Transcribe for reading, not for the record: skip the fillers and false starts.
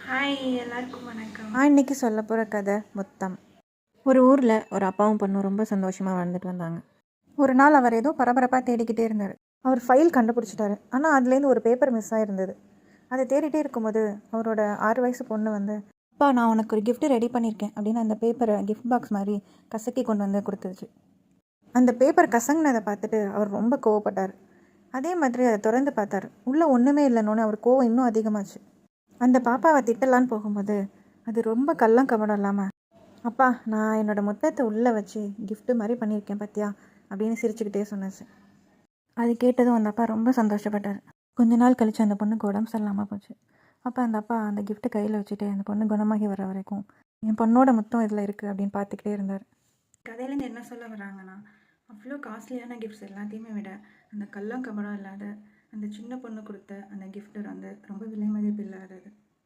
Hi எல்லாருக்கும் வணக்கம். நான் இன்றைக்கி சொல்ல போகிற கதை முத்தம். ஒரு ஊரில் ஒரு அப்பாவும் பொண்ணும் ரொம்ப சந்தோஷமாக வாழ்ந்துட்டு வந்தாங்க. ஒரு நாள் அவர் ஏதோ பரபரப்பாக தேடிக்கிட்டே இருந்தார். அவர் ஃபைல் கண்டுபிடிச்சிட்டாரு. ஆனால் அதுலேருந்து ஒரு பேப்பர் மிஸ் ஆகிருந்தது. அதை தேடிட்டே இருக்கும்போது அவரோட 6 வயசு பொண்ணு வந்து, அப்பா நான் உனக்கு ஒரு கிஃப்ட்டு ரெடி பண்ணியிருக்கேன் அப்படின்னு அந்த பேப்பரை கிஃப்ட் பாக்ஸ் மாதிரி கசக்கி கொண்டு வந்து கொடுத்துருச்சு. அந்த பேப்பர் கசங்கினதை பார்த்துட்டு அவர் ரொம்ப கோவப்பட்டார். அதே மாதிரி அதை திறந்து பார்த்தார். உள்ளே ஒன்றுமே இல்லைன்னு அவர் கோவம் இன்னும் அதிகமாச்சு. அந்த பாப்பாவை திட்டலான்னு போகும்போது அது ரொம்ப கள்ளம் கபடம் இல்லாமல், அப்பா நான் என்னோடய முத்தத்தை உள்ளே வச்சு கிஃப்ட்டு மாதிரி பண்ணியிருக்கேன் பார்த்தியா அப்படின்னு சிரிச்சுக்கிட்டே சொன்னாச்சு. அது கேட்டதும் அந்த அப்பா ரொம்ப சந்தோஷப்பட்டார். கொஞ்ச நாள் கழித்து அந்த பொண்ணுக்கு உடம்பு சரியில்லாமல் போச்சு. அப்போ அந்த அப்பா அந்த கிஃப்ட்டு கையில் வச்சுட்டு அந்த பொண்ணு குணமாகி வர வரைக்கும் என் பொண்ணோட முத்தம் இதில் இருக்குது அப்படின்னு பார்த்துக்கிட்டே இருந்தார். கதையிலேருந்து என்ன சொல்ல வராங்கன்னா, அவ்வளோ காஸ்ட்லியான கிஃப்ட்ஸ் எல்லாத்தையுமே விட அந்த கள்ளம் கபடம் இல்லாத அந்த சின்ன பொண்ணு கொடுத்த அந்த கிஃப்ட்டு வந்து ரொம்ப விலை மதிப்பு இல்லாதது.